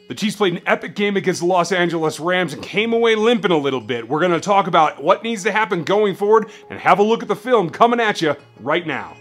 The Chiefs played an epic game against the Los Angeles Rams and came away limping a little bit. We're going to talk about what needs to happen going forward and have a look at the film coming at you right now.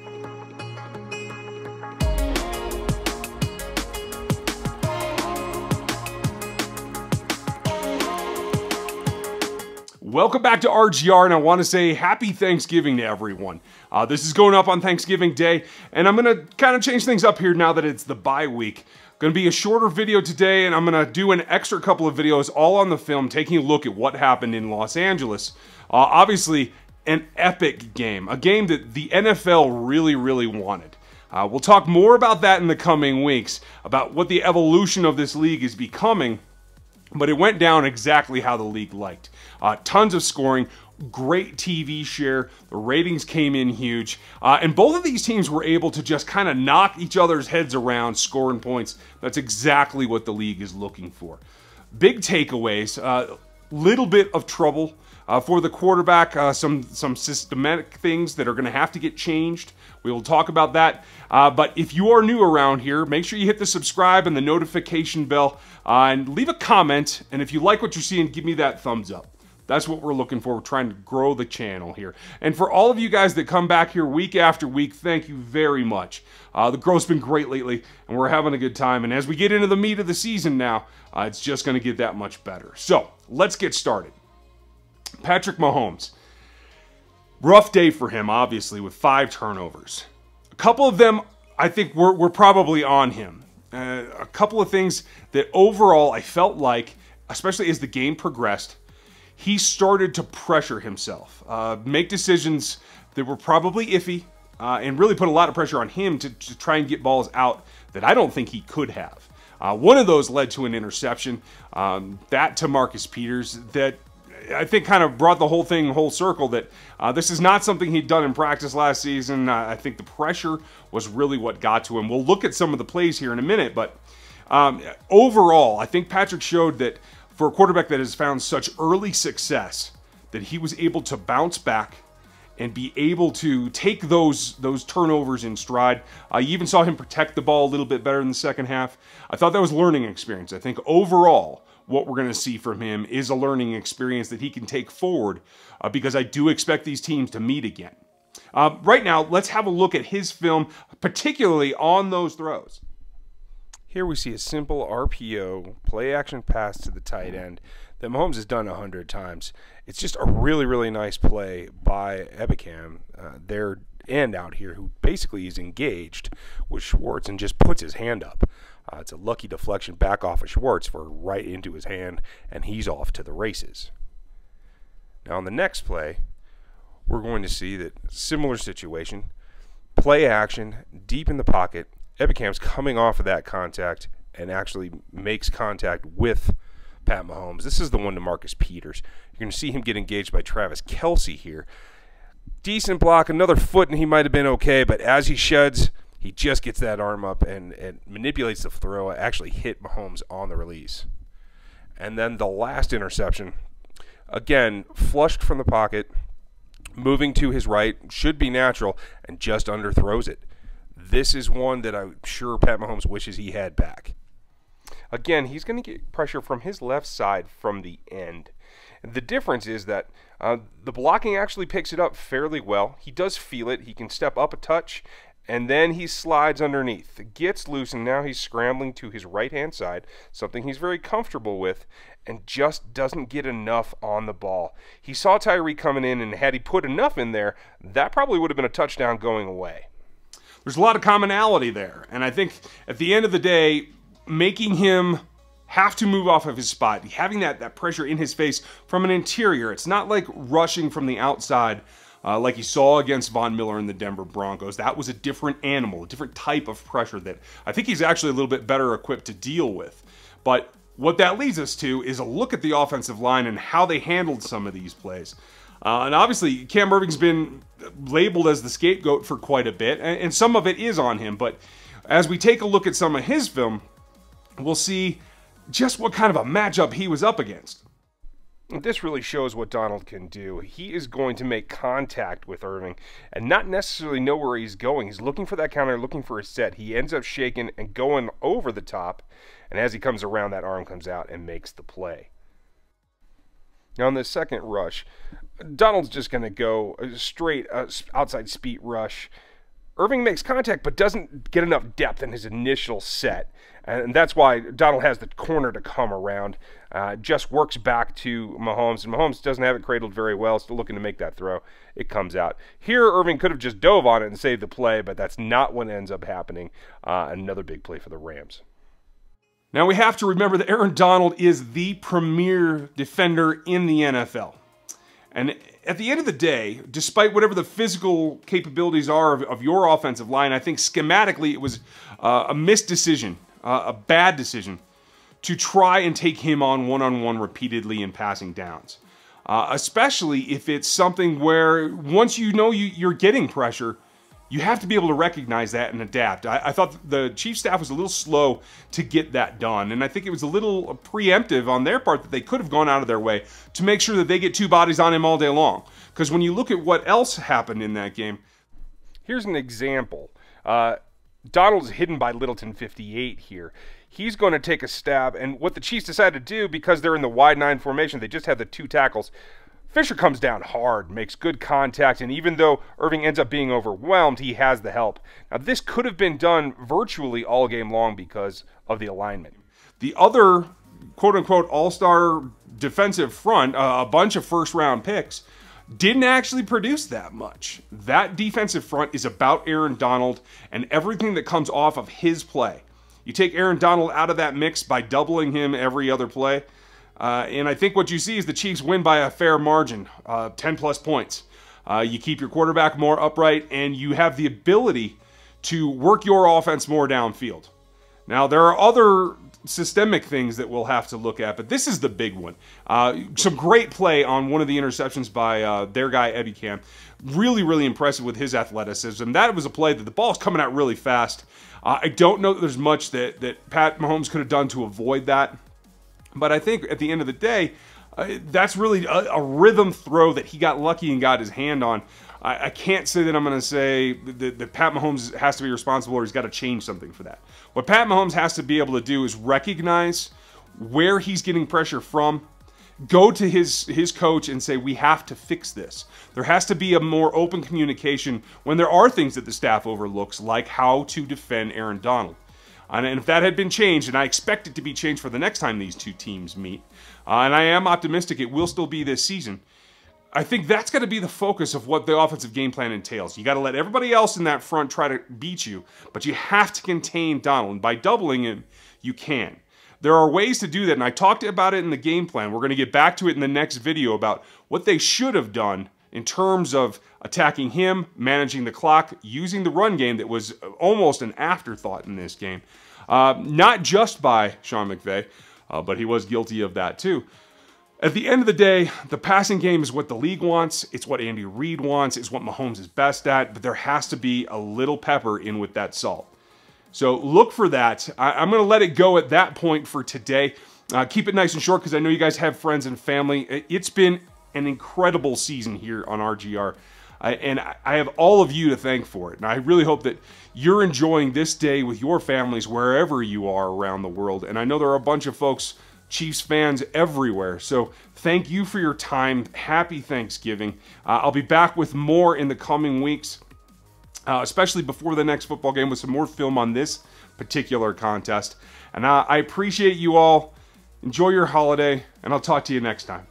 Welcome back to RGR, and I want to say happy Thanksgiving to everyone. This is going up on Thanksgiving Day, and I'm going to kind of change things up here now that it's the bye week. Going to be a shorter video today, and I'm going to do an extra couple of videos all on the film, taking a look at what happened in Los Angeles. Obviously, an epic game, a game that the NFL really wanted. We'll talk more about that in the coming weeks, about what the evolution of this league is becoming, but it went down exactly how the league liked. Tons of scoring, great TV share, the ratings came in huge, and both of these teams were able to just kind of knock each other's heads around, scoring points. That's exactly what the league is looking for. Big takeaways, little bit of trouble for the quarterback, some systematic things that are going to have to get changed. We will talk about that, but if you are new around here, make sure you hit the subscribe and the notification bell, and leave a comment, and if you like what you're seeing, give me that thumbs up. That's what we're looking for. We're trying to grow the channel here. And for all of you guys that come back here week after week, thank you very much. The growth's been great lately, and we're having a good time. And as we get into the meat of the season now, it's just going to get that much better. So, let's get started. Patrick Mahomes. Rough day for him, obviously, with 5 turnovers. A couple of them, I think, were probably on him. A couple of things that overall I felt like, especially as the game progressed, he started to pressure himself, make decisions that were probably iffy, and really put a lot of pressure on him to try and get balls out that I don't think he could have. One of those led to an interception, that to Marcus Peters, that I think kind of brought the whole thing full circle, that this is not something he'd done in practice last season. I think the pressure was really what got to him. We'll look at some of the plays here in a minute, but overall, I think Patrick showed that for a quarterback that has found such early success, that he was able to bounce back and be able to take those turnovers in stride. You even saw him protect the ball a little bit better in the second half. I thought that was a learning experience. I think overall, what we're going to see from him is a learning experience that he can take forward, because I do expect these teams to meet again. Right now, let's have a look at his film, particularly on those throws. Here we see a simple RPO, play-action pass to the tight end that Mahomes has done 100 times. It's just a really nice play by Ebukam, their end out here, who basically is engaged with Schwartz and just puts his hand up. It's a lucky deflection back off of Schwartz for right into his hand, and he's off to the races. Now on the next play, we're going to see that similar situation, play action, deep in the pocket. Ebukam's coming off of that contact and actually makes contact with Pat Mahomes. This is the one to Marcus Peters. You're going to see him get engaged by Travis Kelce here. Decent block, another foot, and he might have been okay, but as he sheds, he just gets that arm up and manipulates the throw. Actually hit Mahomes on the release. And then the last interception, again, flushed from the pocket, moving to his right, should be natural, and just underthrows it. This is one that I'm sure Pat Mahomes wishes he had back. Again, he's going to get pressure from his left side from the end. The difference is that the blocking actually picks it up fairly well. He does feel it. He can step up a touch, and then he slides underneath. Gets loose, and now he's scrambling to his right-hand side, something he's very comfortable with, and just doesn't get enough on the ball. He saw Tyree coming in, and had he put enough in there, that probably would have been a touchdown going away. There's a lot of commonality there, and I think at the end of the day, making him have to move off of his spot, having that pressure in his face from an interior, it's not like rushing from the outside like you saw against Von Miller in the Denver Broncos. That was a different animal, a different type of pressure that I think he's actually a little bit better equipped to deal with. But what that leads us to is a look at the offensive line and how they handled some of these plays. And obviously, Cam Erving's been labeled as the scapegoat for quite a bit, and some of it is on him. But as we take a look at some of his film, we'll see just what kind of a matchup he was up against. This really shows what Donald can do. He is going to make contact with Erving and not necessarily know where he's going. He's looking for that counter, looking for a set. He ends up shaking and going over the top, and as he comes around, that arm comes out and makes the play. Now on the second rush, Donald's just going to go straight outside speed rush. Erving makes contact but doesn't get enough depth in his initial set, and that's why Donald has the corner to come around. Just works back to Mahomes, and Mahomes doesn't have it cradled very well, still looking to make that throw. It comes out. Here, Erving could have just dove on it and saved the play, but that's not what ends up happening. Another big play for the Rams. Now we have to remember that Aaron Donald is the premier defender in the NFL. And at the end of the day, despite whatever the physical capabilities are of your offensive line, I think schematically it was a missed decision, a bad decision, to try and take him on one-on-one repeatedly in passing downs. Especially if it's something where once you know you're getting pressure, you have to be able to recognize that and adapt. I thought the Chiefs staff was a little slow to get that done, and I think it was a little preemptive on their part that they could have gone out of their way to make sure that they get two bodies on him all day long. Because when you look at what else happened in that game... Here's an example. Donald's hidden by Littleton 58 here. He's going to take a stab, and what the Chiefs decided to do, because they're in the wide 9 formation, they just have the 2 tackles. Fisher comes down hard, makes good contact, and even though Erving ends up being overwhelmed, he has the help. Now, this could have been done virtually all game long because of the alignment. The other, quote-unquote, all-star defensive front, a bunch of first-round picks, didn't actually produce that much. That defensive front is about Aaron Donald and everything that comes off of his play. You take Aaron Donald out of that mix by doubling him every other play, and I think what you see is the Chiefs win by a fair margin, 10-plus points. You keep your quarterback more upright, and you have the ability to work your offense more downfield. Now, there are other systemic things that we'll have to look at, but this is the big one. Some great play on one of the interceptions by their guy, Ebukam. Really, really impressive with his athleticism. That was a play that the ball's coming out really fast. I don't know that there's much that Pat Mahomes could have done to avoid that. But I think at the end of the day, that's really a rhythm throw that he got lucky and got his hand on. I can't say that I'm going to say that Pat Mahomes has to be responsible or he's got to change something for that. What Pat Mahomes has to be able to do is recognize where he's getting pressure from, go to his coach and say, we have to fix this. There has to be a more open communication when there are things that the staff overlooks, like how to defend Aaron Donald. And if that had been changed, and I expect it to be changed for the next time these two teams meet, and I am optimistic it will still be this season, I think that's got to be the focus of what the offensive game plan entails. You got to let everybody else in that front try to beat you, but you have to contain Donald. And by doubling him, you can. There are ways to do that, and I talked about it in the game plan. We're going to get back to it in the next video about what they should have done in terms of attacking him, managing the clock, using the run game that was almost an afterthought in this game. Not just by Sean McVay, but he was guilty of that too. At the end of the day, the passing game is what the league wants. It's what Andy Reid wants. It's what Mahomes is best at. But there has to be a little pepper in with that salt. So look for that. I'm going to let it go at that point for today. Keep it nice and short because I know you guys have friends and family. It's been an incredible season here on RGR. And I have all of you to thank for it. And I really hope that you're enjoying this day with your families wherever you are around the world. And I know there are a bunch of folks, Chiefs fans everywhere. So thank you for your time. Happy Thanksgiving. I'll be back with more in the coming weeks, especially before the next football game with some more film on this particular contest. And I appreciate you all. Enjoy your holiday, and I'll talk to you next time.